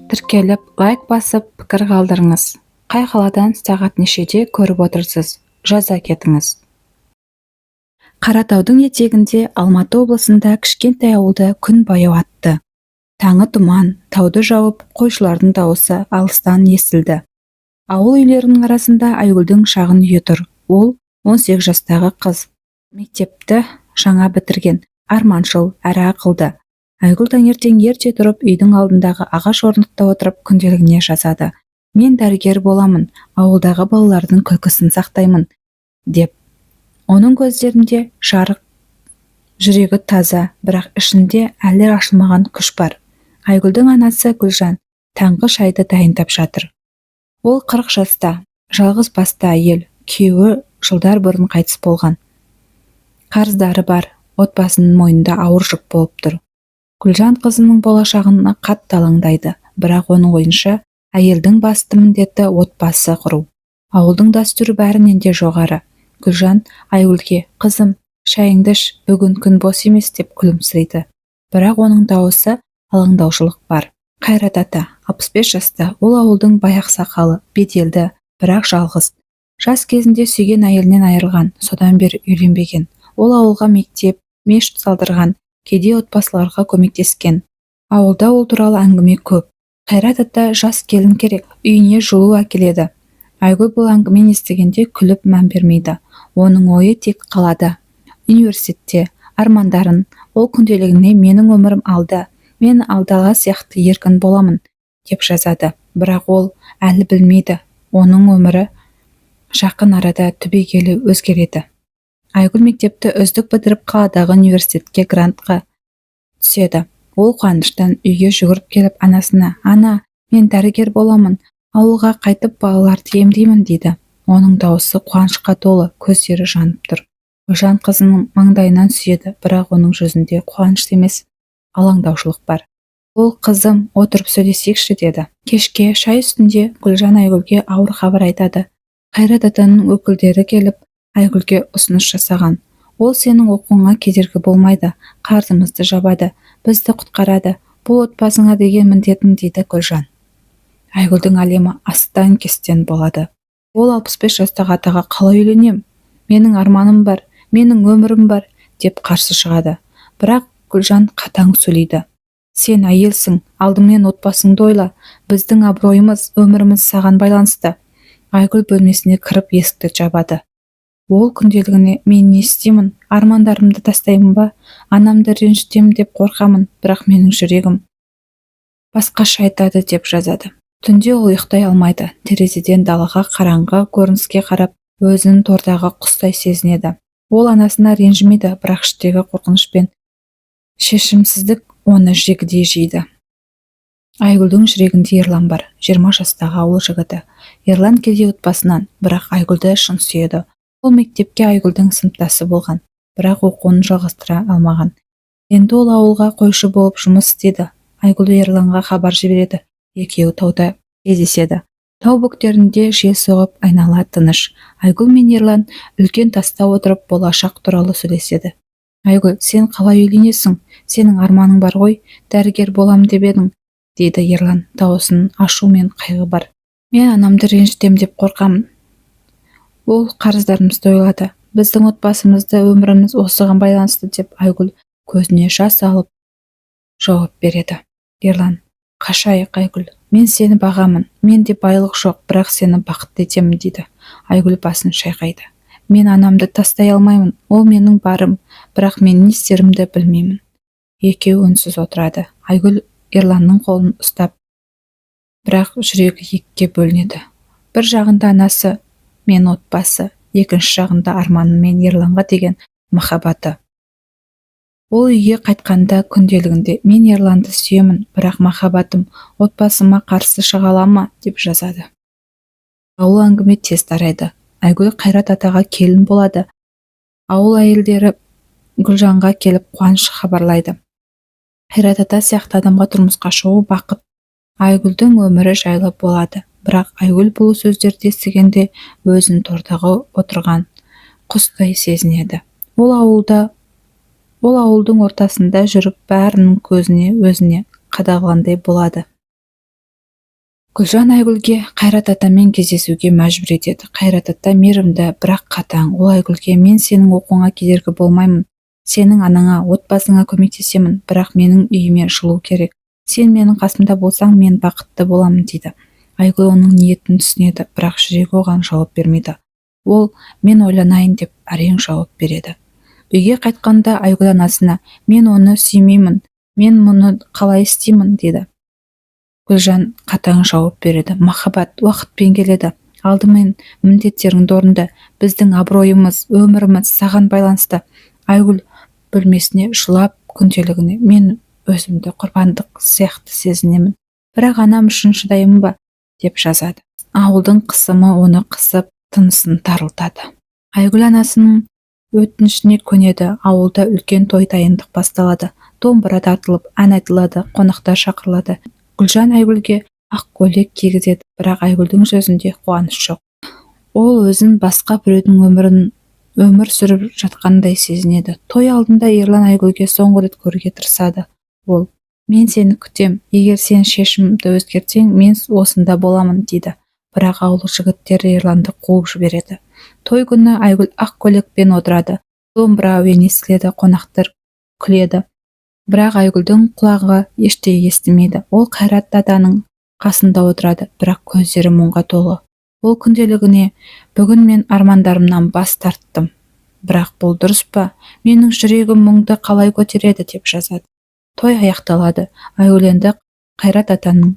Тіркеліп, лайк басып, пікір қалдырыңыз. Қай қаладан сағат нешеде көріп отырсыз? Жаза кетіңіз. Қаратаудың етегінде Алматы облысында кішкентай ауылда күн баяу атты. Таңы тұман, тауды жауып, қойшылардың дауысы алыстан естілді. Ауыл үйлерінің арасында Айгүлдің шағын үйі тұр. Ол 18 жастағы қыз. Мектепті жаңа бітірген, арманшыл, әрі ақылды. Айгүл таңертең ерте тұрып, үйдің алдындағы ағаш орындықта отырып, күнделігіне жазады. Мен дәрігер боламын, ауылдағы балалардың күлкісін сақтаймын, деп. Оның көздерінде жарық, жүрегі таза, бірақ ішінде әлі ашылмаған күш бар. Айгүлдің анасы Гүлжан таңғы шайды дайындап жатыр. Ол 40 жаста, жалғыз басты әйел, күйеуі жылдар бұрын қайтыс болған. Қарыздары бар, отбасының мойнында ауыр жүк болып тұр. Гүлжан қызының болашағына қатты алаңдайды, бірақ оның ойынша әйелдің басты міндеті отбасы құру. Ауылдың дәстүрі бәрінен де жоғары. Гүлжан Айгүлге: "Қызым, шайыңды іш, бүгін күн бос емес", деп күлімсірейді. Бірақ оның дауысы алаңдаушылық бар. Қайрат ата, 65 жаста, ол ауылдың баяқ сақалы, беделді, бірақ жалғыз. Жас кезінде сүйген әйелінен айырылған, содан бері үйленбеген. Ол ауылға мектеп, мешіт салдырған, кедей отбасыларға көмектескен. Ауылда ол туралы әңгіме көп. Қайрат ата жас келін керек, үйіне жылу әкеледі. Айгүл бұл әңгімені естігенде күліп мән бермейді. Оның ойы тек қалада, университетте, армандарын, ол күнделігіне "менің өмірім алда, мен алдала сияқты еркін боламын", деп жазады. Бірақ ол әлі білмейді, оның өмірі жақын арада түбегейлі өзгереді. Айгүл мектепті үздік бітіріп, қаладағы университетке грантқа түседі. Ол қуаныштан үйге жүгіріп келіп анасына: "Ана, мен дәрігер боламын, ауылға қайтып балаларды емдеймін", дейді. Оның дауысы қуанышқа толы, көздері жанып тұр. Гүлжан қызының маңдайынан сүйеді, бірақ оның жүзінде қуаныш емес, алаңдаушылық бар. Ол: "Қызым, отырып сөйлесейікші", деді. Кешке шай үстінде Гүлжан Айгүлге ауыр хабар айтады. Қайрат атаның өкілдері келіп, Айгүлге ұсыныс жасаған. "Ол сенің оқуыңа кедергі болмайды, қарызымызды жабады, бізді құтқарады, бұл отбасыңа деген міндетің", дейді Гүлжан. Айгүлдің әлемі астан-кестен болады. Ол 65 жастағы атаға: "Қалай үйленем? Менің арманым бар, менің өмірім бар", деп қарсы шығады. Бірақ Гүлжан қатаң сөйлейді. "Сен әйелсің, алдымен отбасыңды ойла, біздің абыройымыз, өміріміз саған байланысты". Айгүл бөлмесіне кіріп есікті жабады. Ол күнделігіне: "Мен не істеймін? Армандарымды тастаймын ба? Анамды ренжітемін деп қорқамын, бірақ менің жүрегім басқаша айтады", деп жазады. Түнде ол ұйықтай алмайды. Терезеден далаға қараңғы көрініске қарап, өзін тордағы құстай сезінеді. Ол анасына ренжімейді, бірақ іштегі қорқыныш пен шешімсіздік оны жегідей жейді. Айгүлдің жүрегінде Ерлан бар, 20 жастағы ауыл жігіті. Ерлан кедей отбасынан, бірақ Айгүлді шын сүйеді. Ол мектепке Айгүлдің сыныптасы болған, бірақ оқуын жалғастыра алмаған. Енді ол ауылға қойшы болып жұмыс істейді. Айгүл Ерланға хабар жібереді. Екеуі тауда кездеседі. Тау бөктерінде жел соғып, айнала тыныш. Айгүл мен Ерлан үлкен таста отырып болашақ туралы сөйлеседі. "Айгүл, сен қалай үйленесің? Сенің арманың бар ғой, дәрігер болам деп едің", дейді Ерлан. Дауысын ашу мен қайғы бар. "Мен анамды ренжітем деп қорқамын. Ол қарыздарымызды ойлады. Біздің отбасымызды, өміріміз осыған байланысты", деп Айгүл көзіне жас алып жауап береді. Ерлан: "Қашайық, Айгүл. Мен сені бағамын. Менде байлық жоқ, бірақ сені бақытты етемін", дейді. Айгүл басын шайқайды. "Мен анамды тастай алмаймын. Ол менің барым, бірақ мен не істерімді білмеймін". Екеуі үнсіз отырады. Айгүл Ерланның қолын ұстап, бірақ жүрегі екіге бөлінеді. Бір жағында анасы мен отбасы, екінші жағында арманы мен Ерланға деген махаббаты. Ол үйге қайтқанда күнделігінде: "Мен Ерланды сүйемін, бірақ махаббатым отбасыма қарсы шыға ала ма?", деп жазады. Ауыл әңгіме тез тарайды. Айгүл Қайрат атаға келін болады. Ауыл әйелдері Гүлжанға келіп қуаныш хабарлайды. Қайрат ата сияқты адамға тұрмысқа шығу бақыт. Айгүлдің өмірі жайлы болады. Бірақ Айгүл бұл сөздерді естігенде өзін тордағы отырған құстай сезінеді. Ол ауылдың ортасында жүріп, бәрінің көзіне өзіне қадалғандай болады. Гүлжан Айгүлге Қайрат атамен кездесуге мәжбүр етеді. Қайрат ата мейірімді, бірақ қатаң. Ол Айгүлге: мен сенің оқуыңа кедергі болмаймын, сенің анаңа, отбасыңа көмектесемін, бірақ менің үйіме жылу керек. Сен менің қасымда болсаң, мен бақытты боламын дейді. Айгүл оның ниетін түсінеді, бірақ жүрегі оған жауап бермейді. Ол: мен ойланайын деп әрең жауап береді. Үйге қайтқанда Айгүл анасына: мен оны сүймеймін, мен мұны қалай істеймін дейді. Гүлжан қатаң жауап береді: махаббат уақытпен келеді, алдымен міндеттеріңді орында, біздің абыройымыз, өміріміз саған байланысты. Айгүл бөлмесіне жылап күнделігіне: мен өзімді құрбандық сияқты сезінемін, бірақ анам үшін шыдаймын ба, деп жазады. Ауылдың қысымы оны қысып, тынысын тарылтады. Айгүл анасының өтінішіне көнеді. Ауылда үлкен той дайындық басталады. Домбыра тартылып, ән айтылады, қонақтар шақырылады. Гүлжан Айгүлге ақ көйлек кигізеді, бірақ Айгүлдің жүзінде қуаныш жоқ. Ол өзін басқа біреудің өмір сүріп жатқандай сезінеді. Той алдында Ерлан Айгүлге соңғы рет көруге тырысады. Ол: мен сені күтем, егер сен шешімді өзгертсең, мен осында боламын дейді. Бірақ ауыл жігіттері Ерланды қуып жібереді. Той күні Айгүл ақ көйлекпен отырады. Домбыра әуен естіледі, қонақтар күледі. Бірақ Айгүлдің құлағы ештеңе естімейді. Ол Қайрат атаның қасында отырады, бірақ көздері мұңға толы. Ол күнделігіне: бүгін мен армандарымнан бас тарттым, бірақ бұл дұрыс па, менің жүрегім мұңды қалай көтереді, деп жазады. Той аяқталады. Айгүл енді Қайрат атаның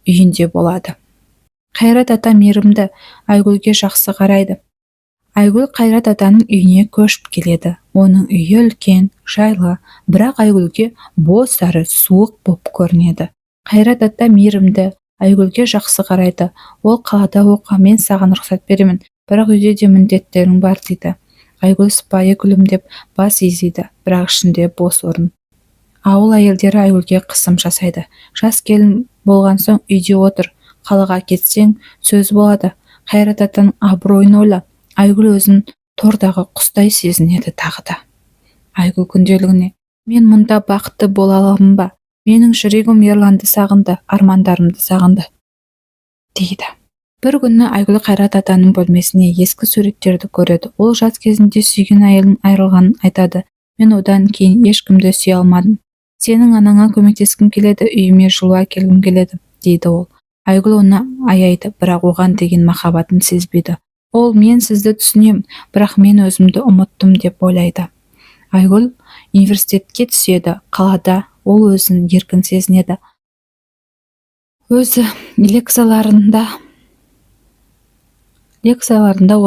үйінде болады. Қайрат ата мейірімді, Айгүлге жақсы қарайды. Айгүл Қайрат атаның үйіне көшіп келеді. Оның үйі үлкен, жайлы, бірақ Айгүлге бос әрі суық боп көрінеді. Қайрат ата мейірімді, Айгүлге жақсы қарайды. Ол: қалада оқа, мен саған рұқсат беремін, бірақ үйде де міндеттерің бар, дейді. Айгүл сыпайы күлімдеп бас изейді, бірақ ішінде бос орын. Ауыл әйелдері Айгүлге қысым жасайды. Жас келін болған соң үйде отыр, қалаға кетсең сөз болады. Қайрат атаның абыройын ойла. Айгүл өзін тордағы құстай сезінеді тағы да. Айгүл күнделігіне: мен мұнда бақытты бола аламын ба, менің жүрегім Ерланды сағынды, армандарымды сағынды, дейді. Бір күні Айгүл Қайрат атаның бөлмесіне ескі суреттерді көреді. Ол жас кезінде сүйген әйелінің айырылғанын айтады. мен одан кейін ешкімді сүйе алмадым. Сенің анаңа көмектескім келеді, үйіме жылу әкелгім келеді, дейді ол. Айгүл оны аяйды, бірақ оған деген махаббатын сезбейді. Ол: мен сізді түсінем, бірақ мен өзімді ұмыттым, деп ойлайды. Айгүл университетке түседі. Қалада ол өзін еркін сезінеді. Өзі лекцияларында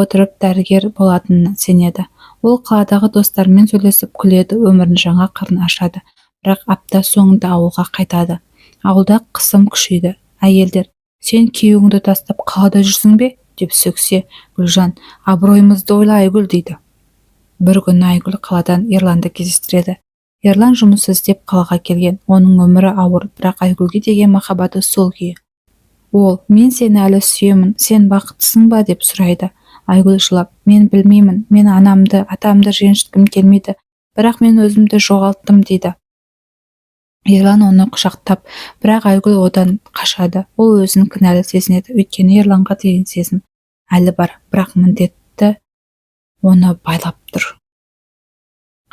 отырып дәрігер болатынына сенеді. Ол қаладағы достарымен сөйлесіп күледі, өмірін жаңа қырын ашады. Бірақ апта соңында ауылға қайтады. Ауылда қысым күшейді. Әйелдер: сен күйеуіңді тастап қалада жүрсің бе, деп сөксе, Гүлжан: абыройымызды ойла, Айгүл, дейді. Бір күні Айгүл қаладан Ерланды кездестіреді. Ерлан жұмыс іздеп қалаға келген. Оның өмірі ауыр, бірақ Айгүлге деген махаббаты сол күйі. Ол: мен сені әлі сүйемін, сен бақыттысың ба, деп сұрайды. Айгүл жылап: мен білмеймін, мен анамды, атамды ренжіткім келмейді, бірақ мен өзімді жоғалттым, дейді. Ерлан оны құшақтап, бірақ Айгүл одан қашады. Ол өзін кінәлі сезінеді, өйткені Ерланға деген сезім әлі бар, бірақ міндетті оны байлап тұр.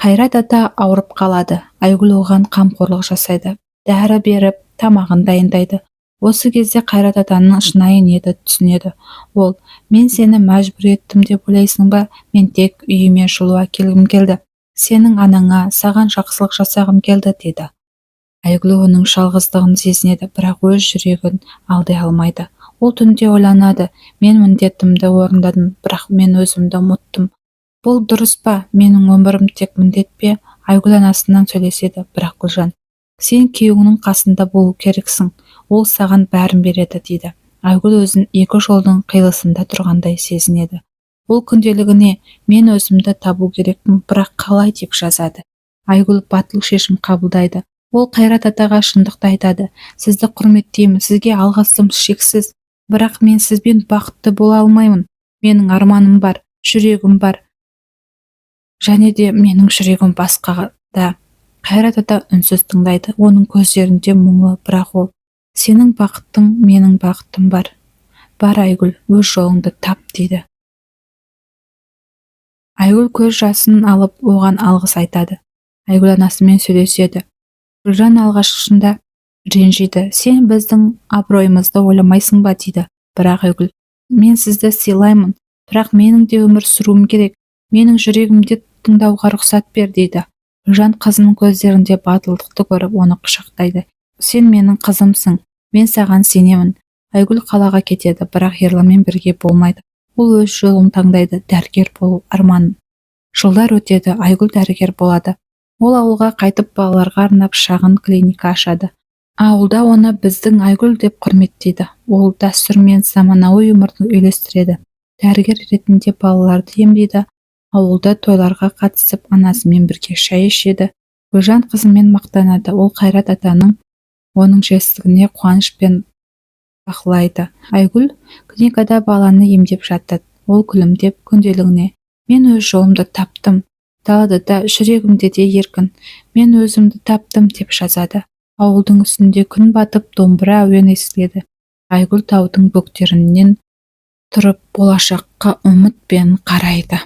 Қайрат ата ауырып қалады. Айгүл оған қамқорлық жасайды, дәрі беріп, тамағын дайындайды. Осы кезде Қайрат атаның шынайы ниеті түсінеді. Ол: мен сені мәжбүр еттім деп ойлайсың ба, мен тек үйіме жылу әкелгім келді, сенің анаңа, саған жақсылық жасағым келді, дейді. Айгүл оның жалғыздығын сезінеді, бірақ өз жүрегін алдай алмайды. Ол түнде ойланады: мен міндетімді орындадым, бірақ мен өзімді ұмыттым. Бұл дұрыс па, менің өмірім тек міндет пе? Айгүл анасынан сөйлеседі, бірақ Гүлжан: сен күйеуіңнің қасында болу керексің, ол саған бәрін береді, дейді. Айгүл өзін екі жолдың қиылысында тұрғандай сезінеді. Ол күнделігіне: мен өзімді табу керекпін, бірақ қалай, деп жазады. Айгүл батыл шешім қабылдайды. Ол Қайрат атаға шындықты айтады: сізді құрметтеймін, сізге алғысым шексіз, бірақ мен сізбен бақытты бола алмаймын. Менің арманым бар, жүрегім бар, және де менің жүрегім басқада. Қайрат ата үнсіз тыңдайды. Оның көздерінде мұңлы, бірақ ол: Сенің бақытың, менің бақытым бар. Бар Айгүл, өз жолыңды тап дейді. Айгүл көз жасын алып оған алғыс айтады. Айгүл анасымен сөйлеседі. Гүлжан алғашқысында ренжиді. Сен біздің абыройымызды ойламайсың ба дейді. Бірақ Айгүл, мен сізді сыйлаймын, бірақ менің де өмір сүруім керек. Менің жүрегімде тыңдауға рұқсат бер дейді. Гүлжан қызының көздерінде батылдықты көріп оны құшақтайды. Сен менің қызымсың, мен саған сенемін. Айгүл қалаға кетеді, бірақ Ерланмен бірге болмайды. Ол өз жолын таңдайды, дәрігер болу арманын. Жылдар өтеді, Айгүл дәрігер болады. Ол ауылға қайтып балаларға арнап шағын клиника ашады. Ауылда оны біздің Айгүл деп құрметтейді. Ол дәстүр мен заманауи өмірді үйлестіреді. Дәрігер ретінде балаларды емдейді. Ауылда тойларға қатысып, анасымен бірге шай ішеді. Гүлжан қызымен мақтанады. Ол Қайрат атаның оның жетістігіне қуанышпен бақылайды. Айгүл клиникада баланы емдеп жатады. Ол күлімдеп күнделігіне: мен өз жолымды таптым. Далада да, жүрегімде де еркін. Мен өзімді таптым деп жазады. Ауылдың үстінде күн батып, домбыра әуен естіледі. Айгүл таудың бөктерінен тұрып болашаққа үмітпен қарайды.